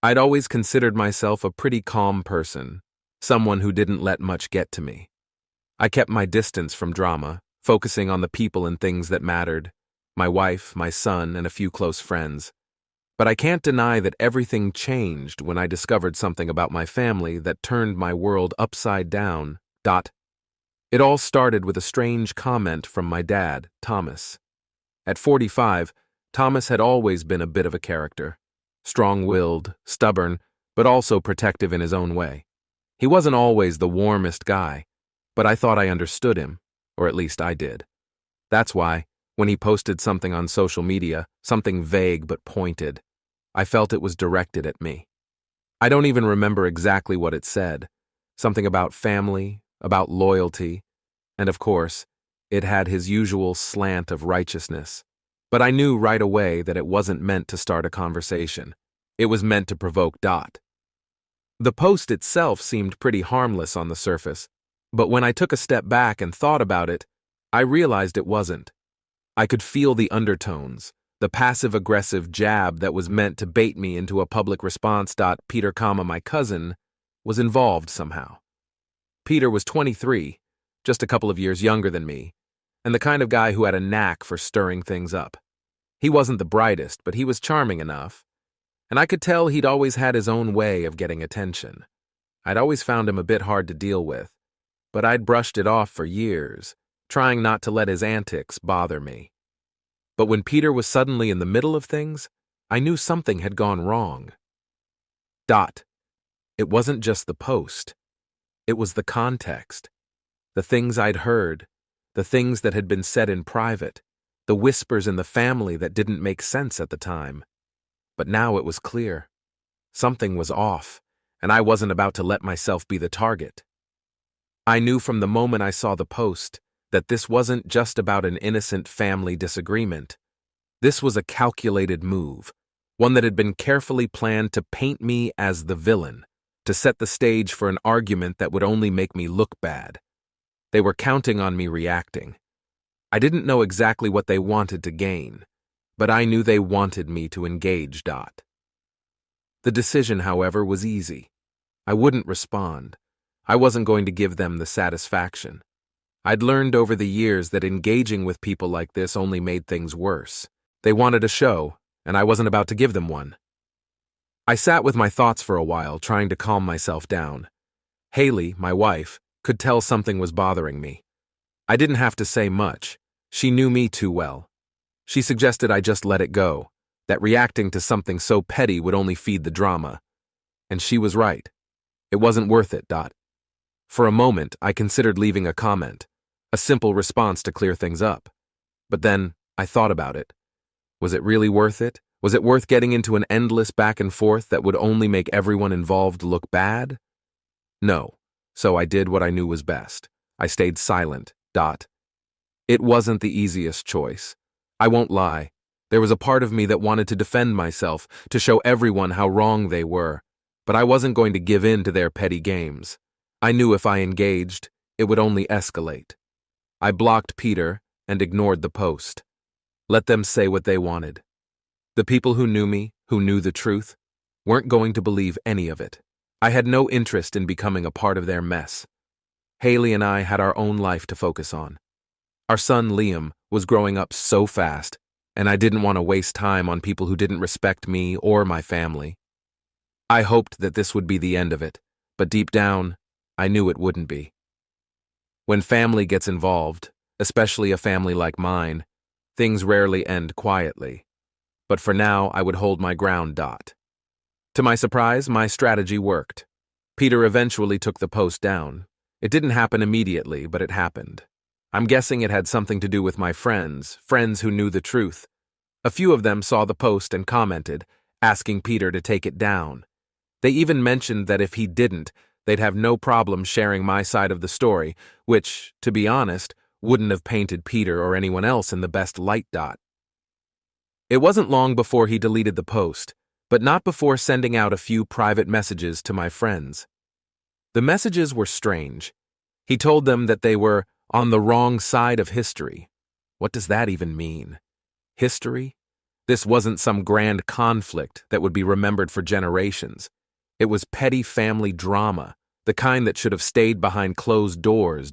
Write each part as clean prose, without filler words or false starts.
I'd always considered myself a pretty calm person, someone who didn't let much get to me. I kept my distance from drama, focusing on the people and things that mattered, my wife, my son, and a few close friends. But I can't deny that everything changed when I discovered something about my family that turned my world upside down. It all started with a strange comment from my dad, Thomas. At 45, Thomas had always been a bit of a character. Strong-willed, stubborn, but also protective in his own way. He wasn't always the warmest guy, but I thought I understood him, or at least I did. That's why, when he posted something on social media, something vague but pointed, I felt it was directed at me. I don't even remember exactly what it said. Something about family, about loyalty, and of course, it had his usual slant of righteousness. But I knew right away that it wasn't meant to start a conversation. It was meant to provoke. The post itself seemed pretty harmless on the surface, but when I took a step back and thought about it, I realized it wasn't. I could feel the undertones, the passive-aggressive jab that was meant to bait me into a public response. Peter, my cousin, was involved somehow. Peter was 23, just a couple of years younger than me, and the kind of guy who had a knack for stirring things up. He wasn't the brightest, but he was charming enough, and I could tell he'd always had his own way of getting attention. I'd always found him a bit hard to deal with, but I'd brushed it off for years, trying not to let his antics bother me. But when Peter was suddenly in the middle of things, I knew something had gone wrong. It wasn't just the post. It was the context. The things I'd heard, the things that had been said in private, the whispers in the family that didn't make sense at the time. But now it was clear. Something was off, and I wasn't about to let myself be the target. I knew from the moment I saw the post that this wasn't just about an innocent family disagreement. This was a calculated move, one that had been carefully planned to paint me as the villain, to set the stage for an argument that would only make me look bad. They were counting on me reacting. I didn't know exactly what they wanted to gain, but I knew they wanted me to engage. The decision, however, was easy. I wouldn't respond. I wasn't going to give them the satisfaction. I'd learned over the years that engaging with people like this only made things worse. They wanted a show, and I wasn't about to give them one. I sat with my thoughts for a while, trying to calm myself down. Haley, my wife, could tell something was bothering me. I didn't have to say much. She knew me too well. She suggested I just let it go, that reacting to something so petty would only feed the drama. And she was right. It wasn't worth it. For a moment, I considered leaving a comment, a simple response to clear things up. But then, I thought about it. Was it really worth it? Was it worth getting into an endless back and forth that would only make everyone involved look bad? No, so I did what I knew was best. I stayed silent. It wasn't the easiest choice. I won't lie. There was a part of me that wanted to defend myself, to show everyone how wrong they were, but I wasn't going to give in to their petty games. I knew if I engaged, it would only escalate. I blocked Peter and ignored the post. Let them say what they wanted. The people who knew me, who knew the truth, weren't going to believe any of it. I had no interest in becoming a part of their mess. Haley and I had our own life to focus on. Our son Liam was growing up so fast, and I didn't want to waste time on people who didn't respect me or my family. I hoped that this would be the end of it, but deep down, I knew it wouldn't be. When family gets involved, especially a family like mine, things rarely end quietly. But for now, I would hold my ground. To my surprise, my strategy worked. Peter eventually took the post down. It didn't happen immediately, but it happened. I'm guessing it had something to do with my friends who knew the truth. A few of them saw the post and commented, asking Peter to take it down. They even mentioned that if he didn't, they'd have no problem sharing my side of the story, which, to be honest, wouldn't have painted Peter or anyone else in the best light. It wasn't long before he deleted the post, but not before sending out a few private messages to my friends. The messages were strange. He told them that they were on the wrong side of history. What does that even mean? History? This wasn't some grand conflict that would be remembered for generations. It was petty family drama, the kind that should have stayed behind closed doors.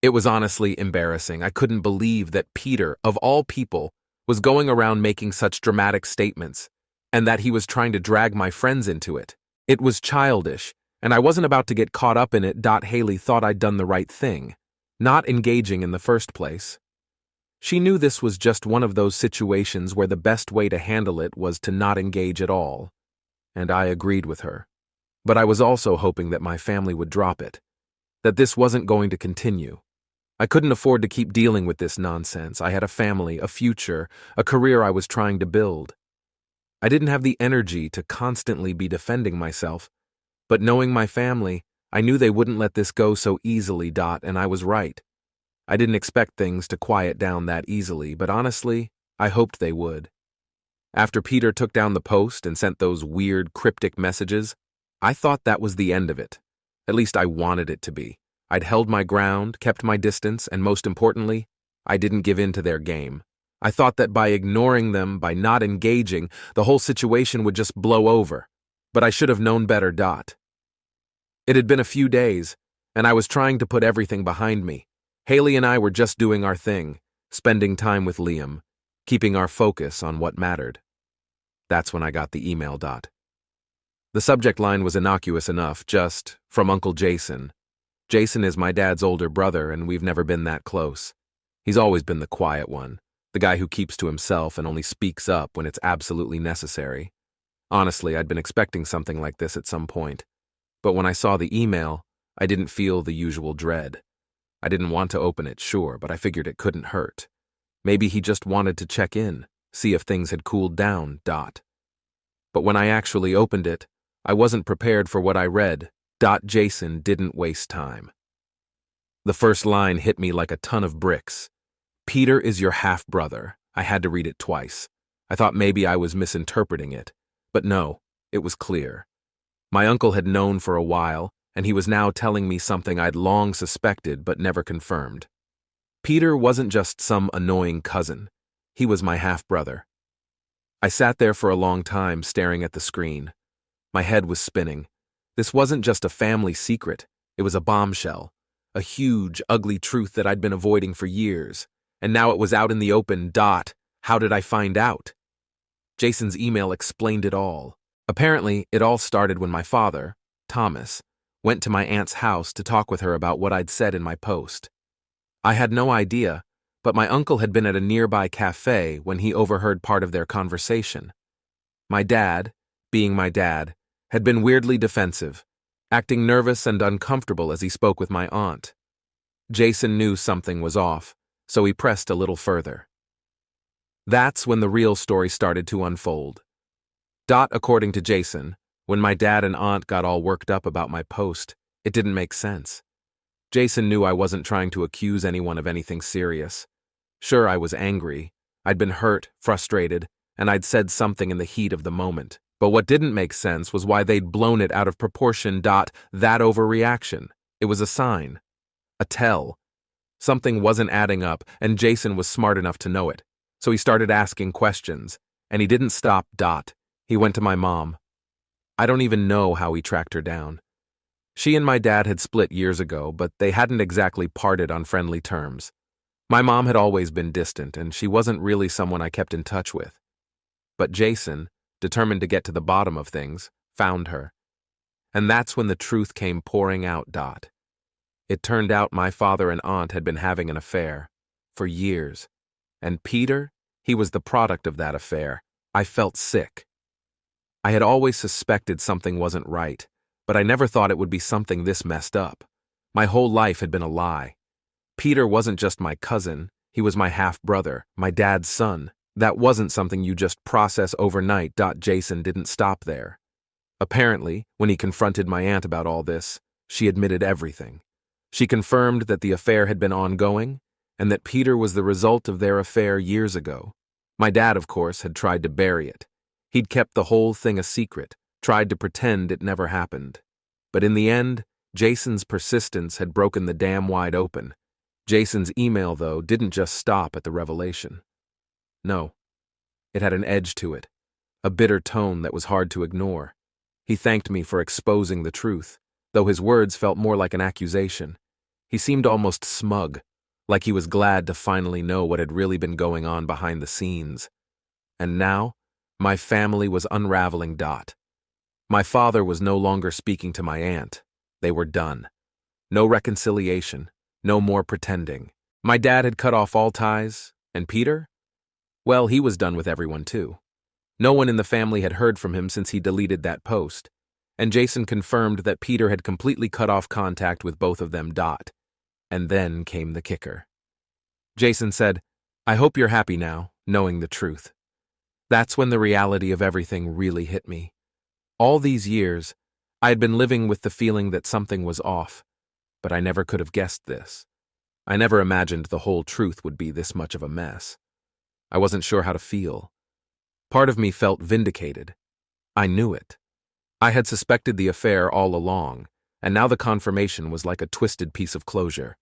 It was honestly embarrassing. I couldn't believe that Peter, of all people, was going around making such dramatic statements, and that he was trying to drag my friends into it. It was childish, and I wasn't about to get caught up in it. Haley thought I'd done the right thing, not engaging in the first place. She knew this was just one of those situations where the best way to handle it was to not engage at all, and I agreed with her. But I was also hoping that my family would drop it, that this wasn't going to continue. I couldn't afford to keep dealing with this nonsense. I had a family, a future, a career I was trying to build. I didn't have the energy to constantly be defending myself, but knowing my family, I knew they wouldn't let this go so easily. And I was right. I didn't expect things to quiet down that easily, but honestly, I hoped they would. After Peter took down the post and sent those weird, cryptic messages, I thought that was the end of it. At least I wanted it to be. I'd held my ground, kept my distance, and most importantly, I didn't give in to their game. I thought that by ignoring them, by not engaging, the whole situation would just blow over. But I should have known better. It had been a few days, and I was trying to put everything behind me. Haley and I were just doing our thing, spending time with Liam, keeping our focus on what mattered. That's when I got the email. The subject line was innocuous enough, just, from Uncle Jason. Jason is my dad's older brother, and we've never been that close. He's always been the quiet one, the guy who keeps to himself and only speaks up when it's absolutely necessary. Honestly, I'd been expecting something like this at some point. But when I saw the email, I didn't feel the usual dread. I didn't want to open it, sure, but I figured it couldn't hurt. Maybe he just wanted to check in, see if things had cooled down. But when I actually opened it, I wasn't prepared for what I read. Jason didn't waste time. The first line hit me like a ton of bricks. Peter is your half-brother. I had to read it twice. I thought maybe I was misinterpreting it, but no, it was clear. My uncle had known for a while, and he was now telling me something I'd long suspected but never confirmed. Peter wasn't just some annoying cousin. He was my half-brother. I sat there for a long time staring at the screen. My head was spinning. This wasn't just a family secret. It was a bombshell, a huge, ugly truth that I'd been avoiding for years. And now it was out in the open. How did I find out? Jason's email explained it all. Apparently, it all started when my father, Thomas, went to my aunt's house to talk with her about what I'd said in my post. I had no idea, but my uncle had been at a nearby cafe when he overheard part of their conversation. My dad, being my dad, had been weirdly defensive, acting nervous and uncomfortable as he spoke with my aunt. Jason knew something was off, so he pressed a little further. That's when the real story started to unfold. According to Jason, when my dad and aunt got all worked up about my post, it didn't make sense. Jason knew I wasn't trying to accuse anyone of anything serious. Sure, I was angry. I'd been hurt, frustrated, and I'd said something in the heat of the moment. But what didn't make sense was why they'd blown it out of proportion. That overreaction. It was a sign. A tell. Something wasn't adding up, and Jason was smart enough to know it. So he started asking questions, and he didn't stop. He went to my mom. I don't even know how he tracked her down. She and my dad had split years ago, but they hadn't exactly parted on friendly terms. My mom had always been distant, and she wasn't really someone I kept in touch with. But Jason, determined to get to the bottom of things, found her. And that's when the truth came pouring out. It turned out my father and aunt had been having an affair for years. And Peter, he was the product of that affair. I felt sick. I had always suspected something wasn't right, but I never thought it would be something this messed up. My whole life had been a lie. Peter wasn't just my cousin, he was my half-brother, my dad's son. That wasn't something you just process overnight. Jason didn't stop there. Apparently, when he confronted my aunt about all this, she admitted everything. She confirmed that the affair had been ongoing, and that Peter was the result of their affair years ago. My dad, of course, had tried to bury it. He'd kept the whole thing a secret, tried to pretend it never happened. But in the end, Jason's persistence had broken the dam wide open. Jason's email, though, didn't just stop at the revelation. No, It had an edge to it, a bitter tone that was hard to ignore. He thanked me for exposing the truth, though his words felt more like an accusation. He seemed almost smug, like he was glad to finally know what had really been going on behind the scenes. And now, my family was unraveling. My father was no longer speaking to my aunt. They were done. No reconciliation, no more pretending. My dad had cut off all ties, and Peter? Well, he was done with everyone too. No one in the family had heard from him since he deleted that post, and Jason confirmed that Peter had completely cut off contact with both of them. And then came the kicker. Jason said, "I hope you're happy now, knowing the truth." That's when the reality of everything really hit me. All these years, I had been living with the feeling that something was off, but I never could have guessed this. I never imagined the whole truth would be this much of a mess. I wasn't sure how to feel. Part of me felt vindicated. I knew it. I had suspected the affair all along, and now the confirmation was like a twisted piece of closure.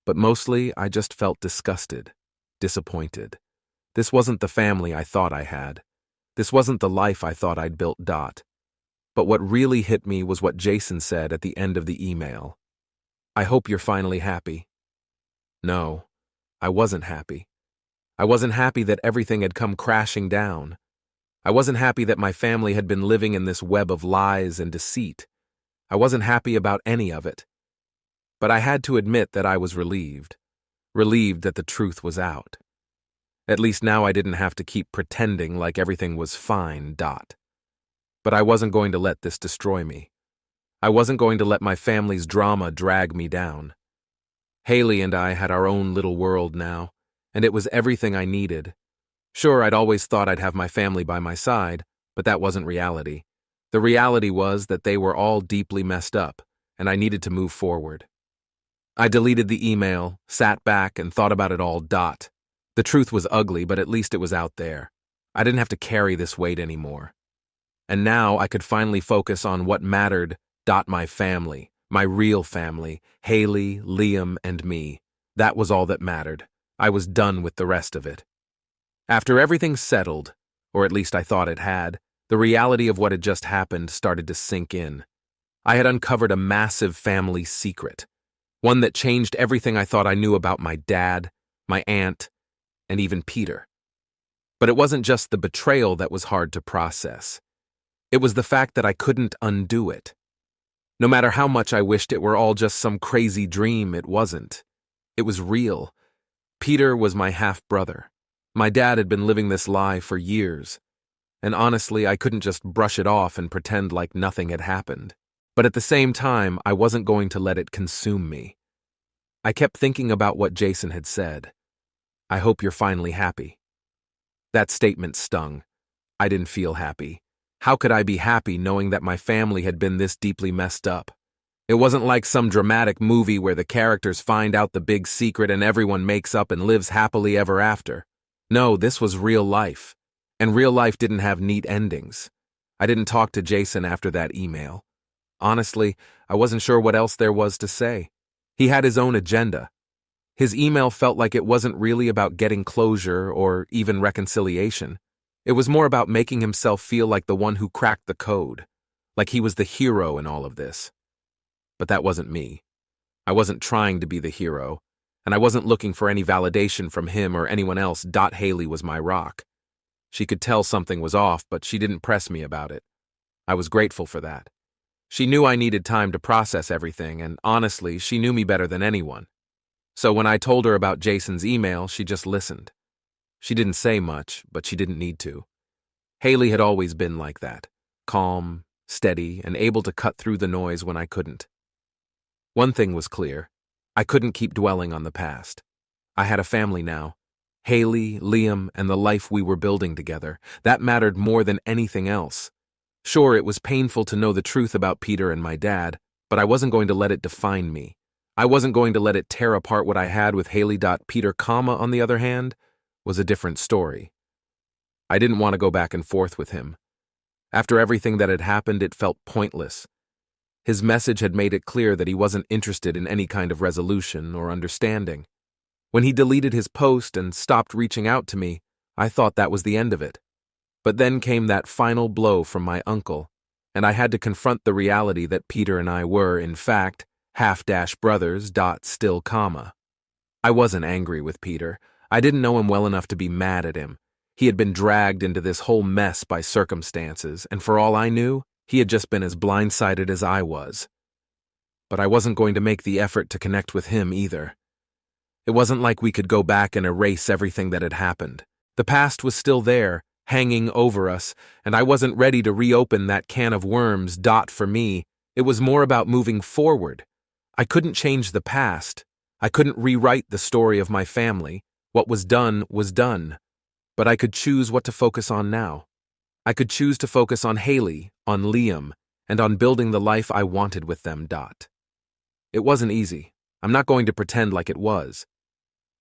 But mostly, I just felt disgusted, disappointed. This wasn't the family I thought I had. This wasn't the life I thought I'd built. But what really hit me was what Jason said at the end of the email. "I hope you're finally happy." No, I wasn't happy. I wasn't happy that everything had come crashing down. I wasn't happy that my family had been living in this web of lies and deceit. I wasn't happy about any of it. But I had to admit that I was relieved. Relieved that the truth was out. At least now I didn't have to keep pretending like everything was fine. But I wasn't going to let this destroy me. I wasn't going to let my family's drama drag me down. Haley and I had our own little world now, and it was everything I needed. Sure, I'd always thought I'd have my family by my side, but that wasn't reality. The reality was that they were all deeply messed up, and I needed to move forward. I deleted the email, sat back, and thought about it all. The truth was ugly, but at least it was out there. I didn't have to carry this weight anymore. And now I could finally focus on what mattered. My family, my real family, Haley, Liam, and me. That was all that mattered. I was done with the rest of it. After everything settled, or at least I thought it had, the reality of what had just happened started to sink in. I had uncovered a massive family secret, one that changed everything I thought I knew about my dad, my aunt, and even Peter. But it wasn't just the betrayal that was hard to process. It was the fact that I couldn't undo it. No matter how much I wished it were all just some crazy dream, it wasn't. It was real. Peter was my half-brother. My dad had been living this lie for years. And honestly, I couldn't just brush it off and pretend like nothing had happened. But at the same time, I wasn't going to let it consume me. I kept thinking about what Jason had said. "I hope you're finally happy." That statement stung. I didn't feel happy. How could I be happy knowing that my family had been this deeply messed up? It wasn't like some dramatic movie where the characters find out the big secret and everyone makes up and lives happily ever after. No, this was real life. And real life didn't have neat endings. I didn't talk to Jason after that email. Honestly, I wasn't sure what else there was to say. He had his own agenda. His email felt like it wasn't really about getting closure or even reconciliation. It was more about making himself feel like the one who cracked the code, like he was the hero in all of this. But that wasn't me. I wasn't trying to be the hero, and I wasn't looking for any validation from him or anyone else. Haley was my rock. She could tell something was off, but she didn't press me about it. I was grateful for that. She knew I needed time to process everything, and honestly, she knew me better than anyone. So when I told her about Jason's email, she just listened. She didn't say much, but she didn't need to. Haley had always been like that, calm, steady, and able to cut through the noise when I couldn't. One thing was clear. I couldn't keep dwelling on the past. I had a family now. Haley, Liam, and the life we were building together. That mattered more than anything else. Sure, it was painful to know the truth about Peter and my dad, but I wasn't going to let it define me. I wasn't going to let it tear apart what I had with Haley. Peter, on the other hand, was a different story. I didn't want to go back and forth with him. After everything that had happened, it felt pointless. His message had made it clear that he wasn't interested in any kind of resolution or understanding. When he deleted his post and stopped reaching out to me, I thought that was the end of it. But then came that final blow from my uncle, and I had to confront the reality that Peter and I were, in fact, half-brothers, still comma. I wasn't angry with Peter. I didn't know him well enough to be mad at him. He had been dragged into this whole mess by circumstances, and for all I knew, he had just been as blindsided as I was. But I wasn't going to make the effort to connect with him either. It wasn't like we could go back and erase everything that had happened. The past was still there, hanging over us, and I wasn't ready to reopen that can of worms. For me, it was more about moving forward. I couldn't change the past. I couldn't rewrite the story of my family. What was done was done. But I could choose what to focus on now. I could choose to focus on Haley, on Liam, and on building the life I wanted with them. It wasn't easy. I'm not going to pretend like it was.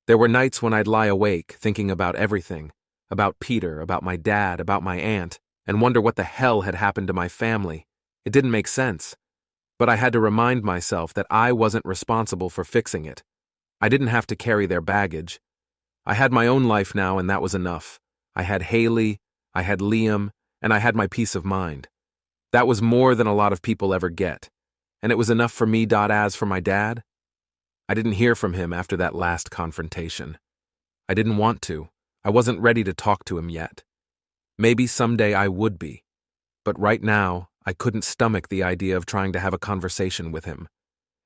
There were nights when I'd lie awake, thinking about everything, about Peter, about my dad, about my aunt, and wonder what the hell had happened to my family. It didn't make sense. But I had to remind myself that I wasn't responsible for fixing it. I didn't have to carry their baggage. I had my own life now, and that was enough. I had Haley, I had Liam, and I had my peace of mind. That was more than a lot of people ever get. And it was enough for me. As for my dad, I didn't hear from him after that last confrontation. I didn't want to. I wasn't ready to talk to him yet. Maybe someday I would be. But right now, I couldn't stomach the idea of trying to have a conversation with him.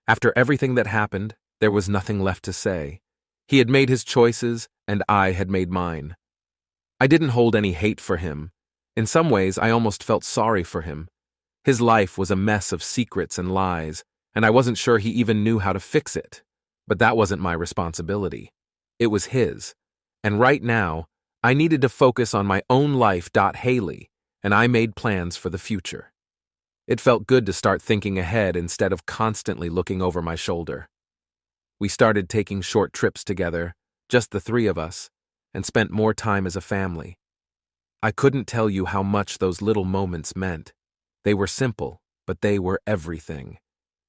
After everything that happened, there was nothing left to say. He had made his choices, and I had made mine. I didn't hold any hate for him. In some ways, I almost felt sorry for him. His life was a mess of secrets and lies, and I wasn't sure he even knew how to fix it. But that wasn't my responsibility. It was his. And right now, I needed to focus on my own life. Haley, and I made plans for the future. It felt good to start thinking ahead instead of constantly looking over my shoulder. We started taking short trips together, just the three of us, and spent more time as a family. I couldn't tell you how much those little moments meant. They were simple, but they were everything.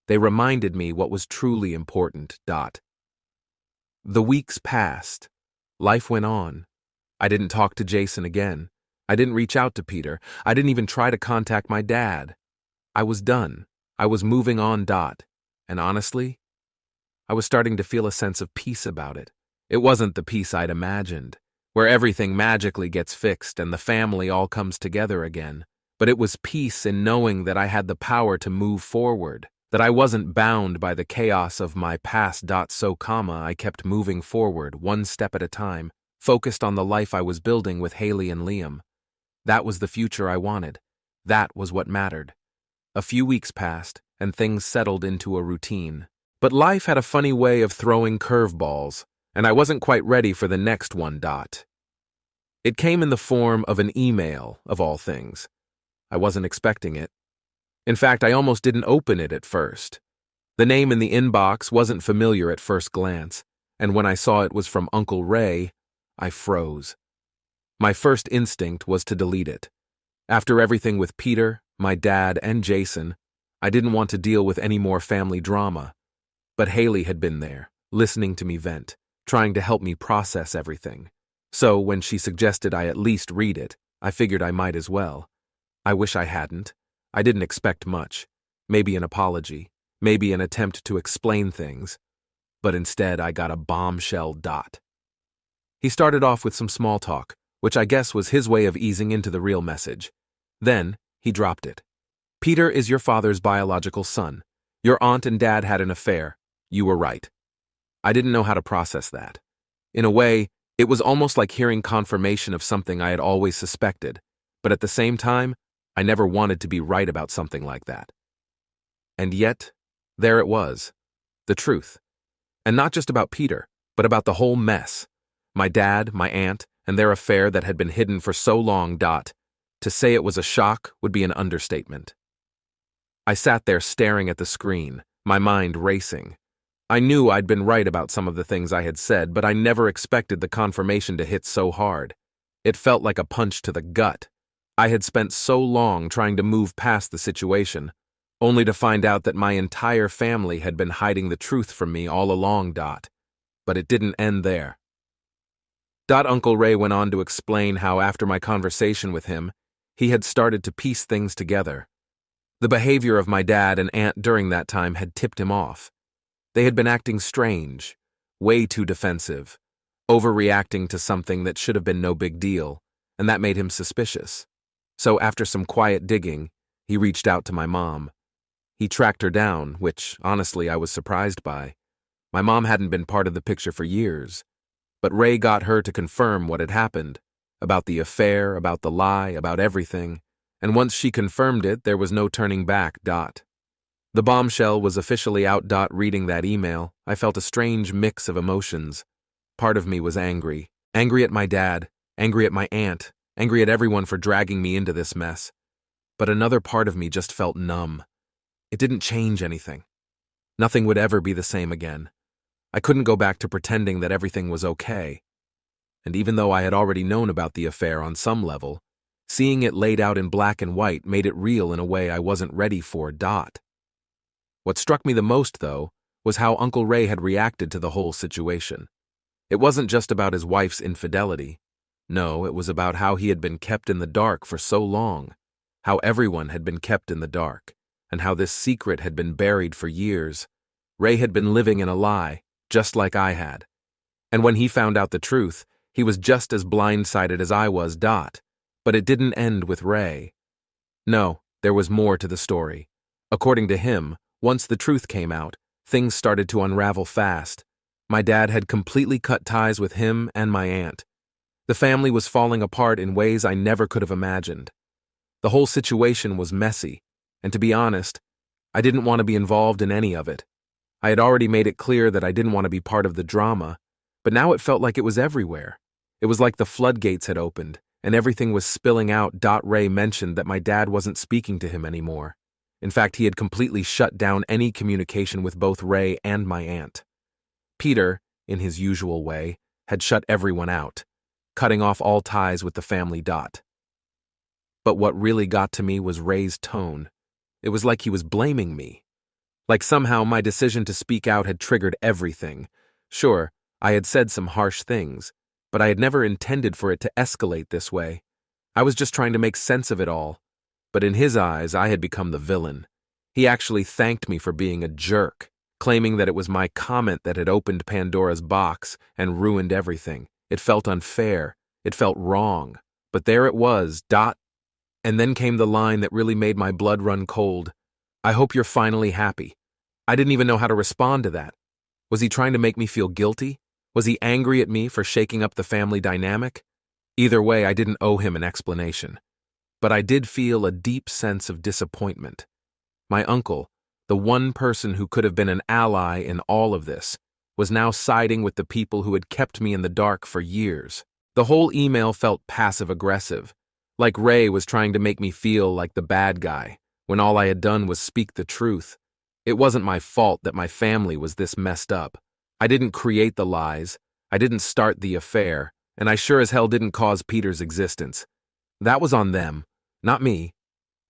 They reminded me what was truly important. The weeks passed. Life went on. I didn't talk to Jason again. I didn't reach out to Peter. I didn't even try to contact my dad. I was done. I was moving on. And honestly, I was starting to feel a sense of peace about it. It wasn't the peace I'd imagined, where everything magically gets fixed and the family all comes together again. But it was peace in knowing that I had the power to move forward, that I wasn't bound by the chaos of my past. I kept moving forward, one step at a time, focused on the life I was building with Haley and Liam. That was the future I wanted. That was what mattered. A few weeks passed, and things settled into a routine. But life had a funny way of throwing curveballs, and I wasn't quite ready for the next one. It came in the form of an email, of all things. I wasn't expecting it. In fact, I almost didn't open it at first. The name in the inbox wasn't familiar at first glance, and when I saw it was from Uncle Ray, I froze. My first instinct was to delete it. After everything with Peter, my dad, and Jason, I didn't want to deal with any more family drama. But Haley had been there, listening to me vent, trying to help me process everything. So when she suggested I at least read it, I figured I might as well. I wish I hadn't. I didn't expect much. Maybe an apology, maybe an attempt to explain things. But instead, I got a bombshell. He started off with some small talk, which I guess was his way of easing into the real message. Then, he dropped it. Peter is your father's biological son. Your aunt and dad had an affair. You were right. I didn't know how to process that. In a way, it was almost like hearing confirmation of something I had always suspected, but at the same time, I never wanted to be right about something like that. And yet, there it was. The truth. And not just about Peter, but about the whole mess. My dad, my aunt, and their affair that had been hidden for so long. To say it was a shock would be an understatement. I sat there staring at the screen, my mind racing. I knew I'd been right about some of the things I had said, but I never expected the confirmation to hit so hard. It felt like a punch to the gut. I had spent so long trying to move past the situation, only to find out that my entire family had been hiding the truth from me all along. But it didn't end there. Uncle Ray went on to explain how after my conversation with him, he had started to piece things together. The behavior of my dad and aunt during that time had tipped him off. They had been acting strange, way too defensive, overreacting to something that should have been no big deal, and that made him suspicious. So after some quiet digging, he reached out to my mom. He tracked her down, which, honestly, I was surprised by. My mom hadn't been part of the picture for years, but Ray got her to confirm what had happened, about the affair, about the lie, about everything, and once she confirmed it, there was no turning back. The bombshell was officially out. Reading that email, I felt a strange mix of emotions. Part of me was angry. Angry at my dad, angry at my aunt, angry at everyone for dragging me into this mess. But another part of me just felt numb. It didn't change anything. Nothing would ever be the same again. I couldn't go back to pretending that everything was okay. And even though I had already known about the affair on some level, seeing it laid out in black and white made it real in a way I wasn't ready for. What struck me the most, though, was how Uncle Ray had reacted to the whole situation. It wasn't just about his wife's infidelity. No, it was about how he had been kept in the dark for so long, how everyone had been kept in the dark, and how this secret had been buried for years. Ray had been living in a lie, just like I had. And when he found out the truth, he was just as blindsided as I was. But it didn't end with Ray. No, there was more to the story. According to him, once the truth came out, things started to unravel fast. My dad had completely cut ties with him and my aunt. The family was falling apart in ways I never could have imagined. The whole situation was messy, and to be honest, I didn't want to be involved in any of it. I had already made it clear that I didn't want to be part of the drama, but now it felt like it was everywhere. It was like the floodgates had opened, and everything was spilling out. Ray mentioned that my dad wasn't speaking to him anymore. In fact, he had completely shut down any communication with both Ray and my aunt. Peter, in his usual way, had shut everyone out, cutting off all ties with the family. But what really got to me was Ray's tone. It was like he was blaming me. Like somehow my decision to speak out had triggered everything. Sure, I had said some harsh things, but I had never intended for it to escalate this way. I was just trying to make sense of it all. But in his eyes, I had become the villain. He actually thanked me for being a jerk, claiming that it was my comment that had opened Pandora's box and ruined everything. It felt unfair. It felt wrong. But there it was. And then came the line that really made my blood run cold. I hope you're finally happy. I didn't even know how to respond to that. Was he trying to make me feel guilty? Was he angry at me for shaking up the family dynamic? Either way, I didn't owe him an explanation. But I did feel a deep sense of disappointment. My uncle, the one person who could have been an ally in all of this, was now siding with the people who had kept me in the dark for years. The whole email felt passive-aggressive, like Ray was trying to make me feel like the bad guy, when all I had done was speak the truth. It wasn't my fault that my family was this messed up. I didn't create the lies, I didn't start the affair, and I sure as hell didn't cause Peter's existence. That was on them, not me.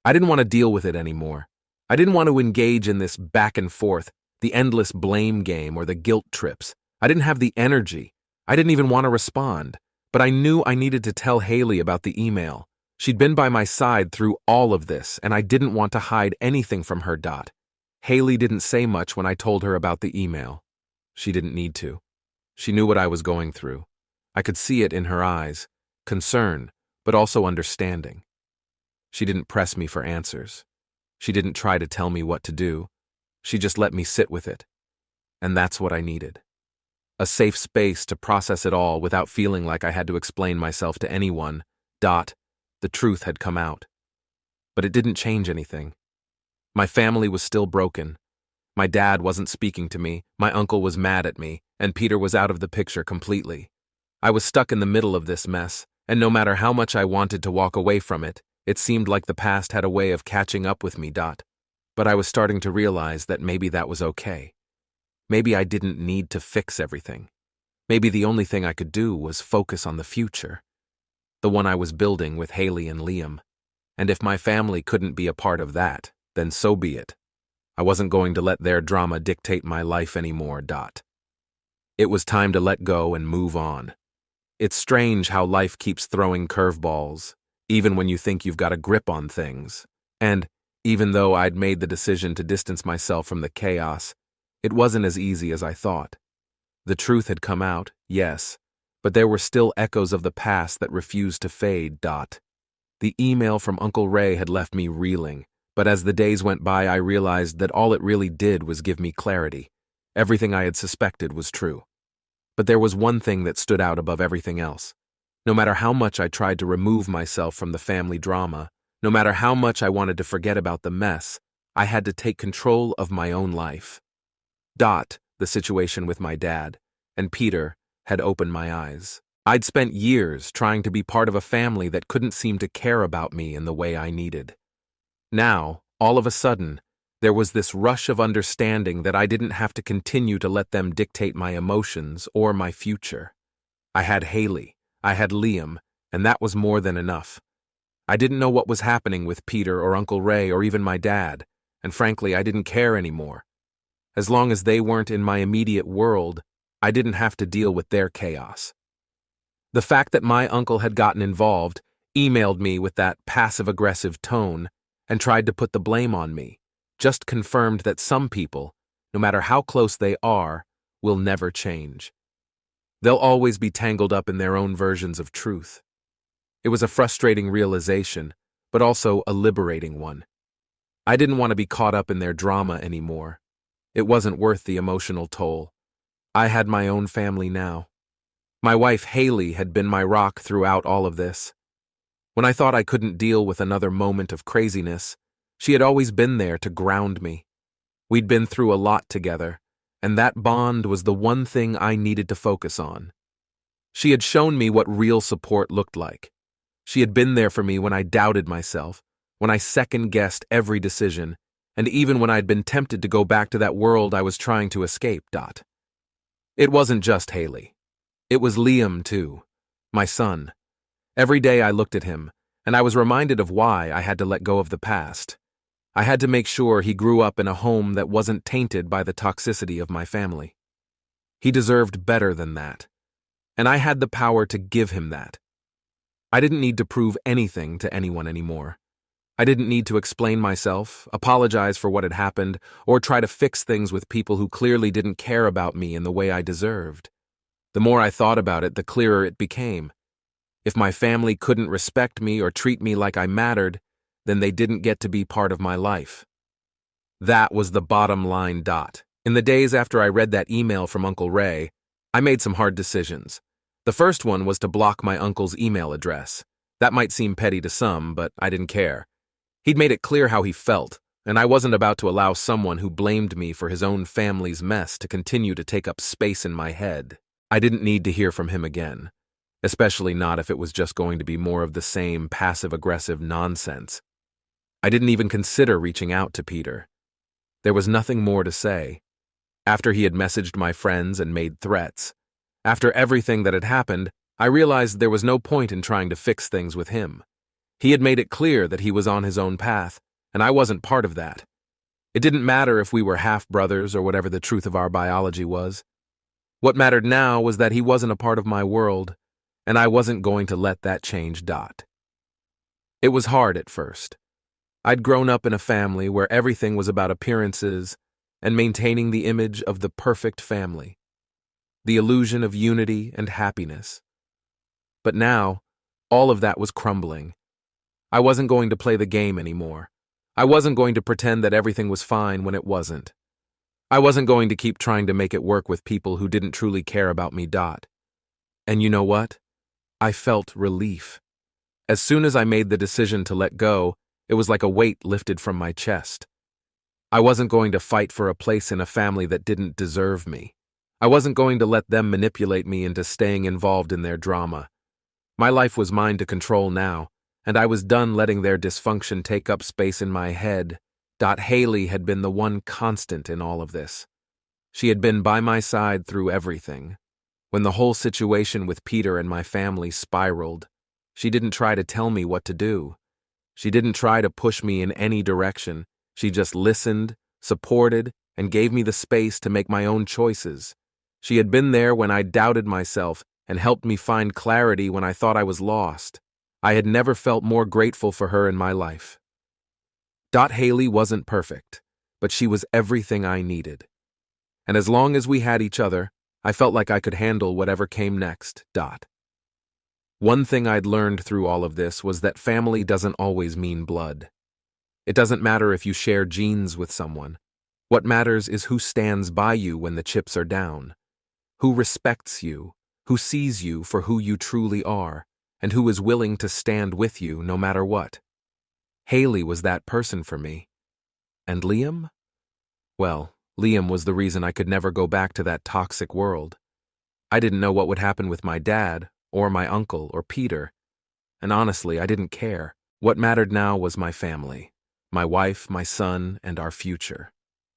I didn't want to deal with it anymore. I didn't want to engage in this back and forth, the endless blame game or the guilt trips. I didn't have the energy. I didn't even want to respond. But I knew I needed to tell Haley about the email. She'd been by my side through all of this, and I didn't want to hide anything from her. Haley didn't say much when I told her about the email. She didn't need to. She knew what I was going through. I could see it in her eyes, concern, but also understanding. She didn't press me for answers. She didn't try to tell me what to do. She just let me sit with it. And that's what I needed. A safe space to process it all without feeling like I had to explain myself to anyone. The truth had come out. But it didn't change anything. My family was still broken. My dad wasn't speaking to me, my uncle was mad at me, and Peter was out of the picture completely. I was stuck in the middle of this mess, and no matter how much I wanted to walk away from it, it seemed like the past had a way of catching up with me. But I was starting to realize that maybe that was okay. Maybe I didn't need to fix everything. Maybe the only thing I could do was focus on the future. The one I was building with Haley and Liam. And if my family couldn't be a part of that, then so be it. I wasn't going to let their drama dictate my life anymore. It was time to let go and move on. It's strange how life keeps throwing curveballs, even when you think you've got a grip on things. And, even though I'd made the decision to distance myself from the chaos, it wasn't as easy as I thought. The truth had come out, yes, but there were still echoes of the past that refused to fade. The email from Uncle Ray had left me reeling, but as the days went by, I realized that all it really did was give me clarity. Everything I had suspected was true. But there was one thing that stood out above everything else. No matter how much I tried to remove myself from the family drama, no matter how much I wanted to forget about the mess, I had to take control of my own life. The situation with my dad, and Peter had opened my eyes. I'd spent years trying to be part of a family that couldn't seem to care about me in the way I needed. Now, all of a sudden, there was this rush of understanding that I didn't have to continue to let them dictate my emotions or my future. I had Haley, I had Liam, and that was more than enough. I didn't know what was happening with Peter or Uncle Ray or even my dad, and frankly, I didn't care anymore. As long as they weren't in my immediate world, I didn't have to deal with their chaos. The fact that my uncle had gotten involved, emailed me with that passive-aggressive tone, and tried to put the blame on me, just confirmed that some people, no matter how close they are, will never change. They'll always be tangled up in their own versions of truth. It was a frustrating realization, but also a liberating one. I didn't want to be caught up in their drama anymore. It wasn't worth the emotional toll. I had my own family now. My wife, Haley, had been my rock throughout all of this. When I thought I couldn't deal with another moment of craziness, she had always been there to ground me. We'd been through a lot together, and that bond was the one thing I needed to focus on. She had shown me what real support looked like. She had been there for me when I doubted myself, when I second-guessed every decision, and even when I'd been tempted to go back to that world I was trying to escape. It wasn't just Haley. It was Liam, too, my son. Every day I looked at him, and I was reminded of why I had to let go of the past. I had to make sure he grew up in a home that wasn't tainted by the toxicity of my family. He deserved better than that, and I had the power to give him that. I didn't need to prove anything to anyone anymore. I didn't need to explain myself, apologize for what had happened, or try to fix things with people who clearly didn't care about me in the way I deserved. The more I thought about it, the clearer it became. If my family couldn't respect me or treat me like I mattered, then they didn't get to be part of my life. That was the bottom line. In the days after I read that email from Uncle Ray, I made some hard decisions. The first one was to block my uncle's email address. That might seem petty to some, but I didn't care. He'd made it clear how he felt, and I wasn't about to allow someone who blamed me for his own family's mess to continue to take up space in my head. I didn't need to hear from him again, especially not if it was just going to be more of the same passive-aggressive nonsense. I didn't even consider reaching out to Peter. There was nothing more to say. After he had messaged my friends and made threats, after everything that had happened, I realized there was no point in trying to fix things with him. He had made it clear that he was on his own path, and I wasn't part of that. It didn't matter if we were half-brothers or whatever the truth of our biology was. What mattered now was that he wasn't a part of my world, and I wasn't going to let that change. It was hard at first. I'd grown up in a family where everything was about appearances and maintaining the image of the perfect family, the illusion of unity and happiness. But now, all of that was crumbling. I wasn't going to play the game anymore. I wasn't going to pretend that everything was fine when it wasn't. I wasn't going to keep trying to make it work with people who didn't truly care about me. And you know what? I felt relief. As soon as I made the decision to let go, it was like a weight lifted from my chest. I wasn't going to fight for a place in a family that didn't deserve me. I wasn't going to let them manipulate me into staying involved in their drama. My life was mine to control now, and I was done letting their dysfunction take up space in my head. Haley had been the one constant in all of this. She had been by my side through everything. When the whole situation with Peter and my family spiraled, she didn't try to tell me what to do. She didn't try to push me in any direction. She just listened, supported, and gave me the space to make my own choices. She had been there when I doubted myself, and helped me find clarity when I thought I was lost. I had never felt more grateful for her in my life. Haley wasn't perfect, but she was everything I needed. And as long as we had each other, I felt like I could handle whatever came next. One thing I'd learned through all of this was that family doesn't always mean blood. It doesn't matter if you share genes with someone. What matters is who stands by you when the chips are down, who respects you, who sees you for who you truly are, and who is willing to stand with you no matter what. Haley was that person for me. And Liam? Well, Liam was the reason I could never go back to that toxic world. I didn't know what would happen with my dad, or my uncle, or Peter. And honestly, I didn't care. What mattered now was my family, my wife, my son, and our future.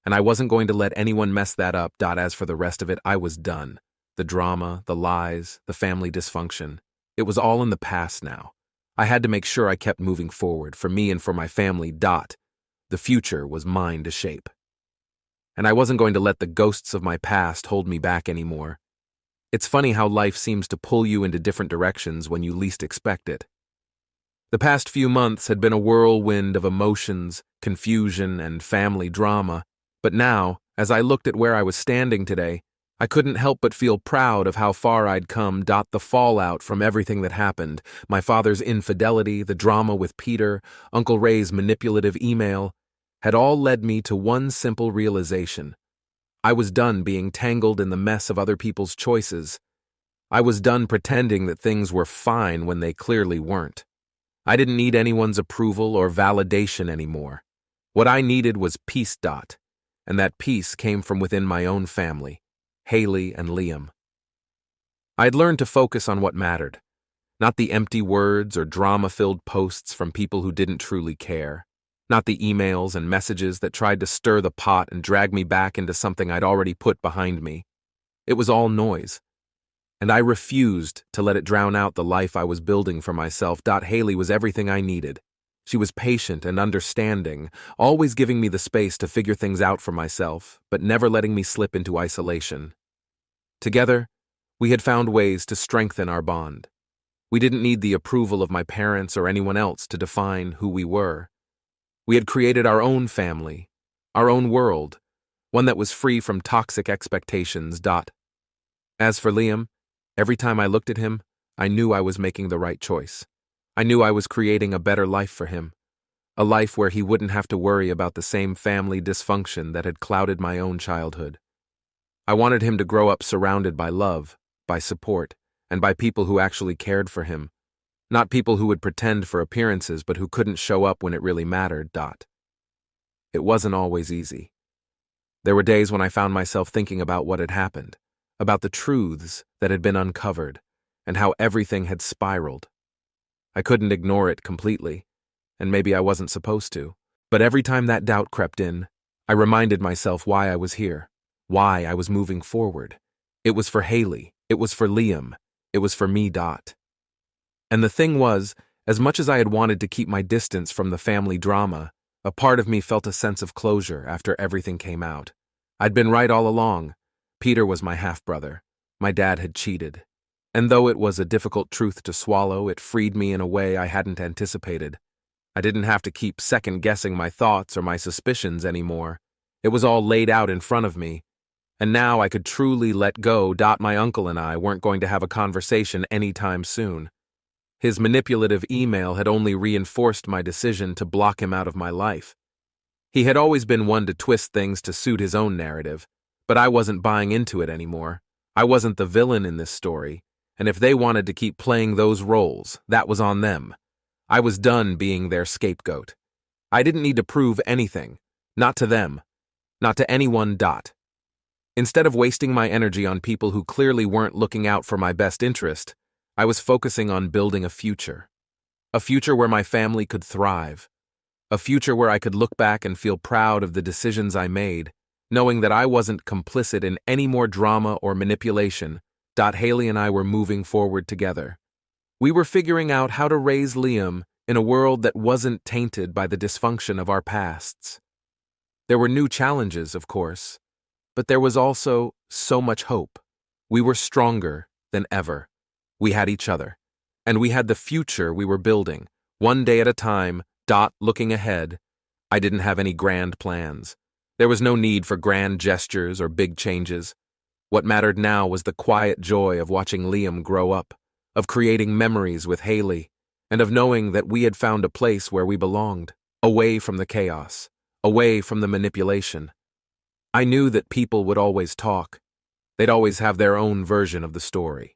And I wasn't going to let anyone mess that up. As for the rest of it, I was done. The drama, the lies, the family dysfunction. It was all in the past now. I had to make sure I kept moving forward, for me and for my family. The future was mine to shape. And I wasn't going to let the ghosts of my past hold me back anymore. It's funny how life seems to pull you into different directions when you least expect it. The past few months had been a whirlwind of emotions, confusion, and family drama, but now, as I looked at where I was standing today, I couldn't help but feel proud of how far I'd come. The fallout from everything that happened, my father's infidelity, the drama with Peter, Uncle Ray's manipulative email, had all led me to one simple realization. I was done being tangled in the mess of other people's choices. I was done pretending that things were fine when they clearly weren't. I didn't need anyone's approval or validation anymore. What I needed was peace. And that peace came from within my own family, Haley and Liam. I'd learned to focus on what mattered, not the empty words or drama-filled posts from people who didn't truly care, not the emails and messages that tried to stir the pot and drag me back into something I'd already put behind me. It was all noise, and I refused to let it drown out the life I was building for myself. Haley was everything I needed. She was patient and understanding, always giving me the space to figure things out for myself, but never letting me slip into isolation. Together, we had found ways to strengthen our bond. We didn't need the approval of my parents or anyone else to define who we were. We had created our own family, our own world, one that was free from toxic expectations. As for Liam, every time I looked at him, I knew I was making the right choice. I knew I was creating a better life for him, a life where he wouldn't have to worry about the same family dysfunction that had clouded my own childhood. I wanted him to grow up surrounded by love, by support, and by people who actually cared for him, not people who would pretend for appearances but who couldn't show up when it really mattered. It wasn't always easy. There were days when I found myself thinking about what had happened, about the truths that had been uncovered, and how everything had spiraled. I couldn't ignore it completely, and maybe I wasn't supposed to. But every time that doubt crept in, I reminded myself why I was here, why I was moving forward. It was for Haley, it was for Liam, it was for me. And the thing was, as much as I had wanted to keep my distance from the family drama, a part of me felt a sense of closure after everything came out. I'd been right all along. Peter was my half-brother. My dad had cheated. And though it was a difficult truth to swallow, it freed me in a way I hadn't anticipated. I didn't have to keep second-guessing my thoughts or my suspicions anymore. It was all laid out in front of me. And now I could truly let go. My uncle and I weren't going to have a conversation anytime soon. His manipulative email had only reinforced my decision to block him out of my life. He had always been one to twist things to suit his own narrative, but I wasn't buying into it anymore. I wasn't the villain in this story. And if they wanted to keep playing those roles, that was on them. I was done being their scapegoat. I didn't need to prove anything, not to them, not to anyone. Instead of wasting my energy on people who clearly weren't looking out for my best interest, I was focusing on building a future where my family could thrive, a future where I could look back and feel proud of the decisions I made, knowing that I wasn't complicit in any more drama or manipulation. Haley and I were moving forward together. We were figuring out how to raise Liam in a world that wasn't tainted by the dysfunction of our pasts. There were new challenges, of course, but there was also so much hope. We were stronger than ever. We had each other. And we had the future we were building, one day at a time, looking ahead. I didn't have any grand plans. There was no need for grand gestures or big changes. What mattered now was the quiet joy of watching Liam grow up, of creating memories with Haley, and of knowing that we had found a place where we belonged, away from the chaos, away from the manipulation. I knew that people would always talk. They'd always have their own version of the story.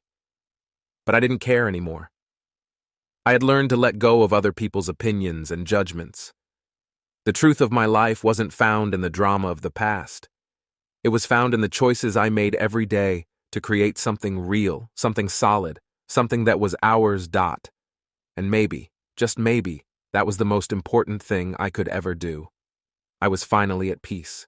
But I didn't care anymore. I had learned to let go of other people's opinions and judgments. The truth of my life wasn't found in the drama of the past. It was found in the choices I made every day to create something real, something solid, something that was ours. And maybe, just maybe, that was the most important thing I could ever do. I was finally at peace.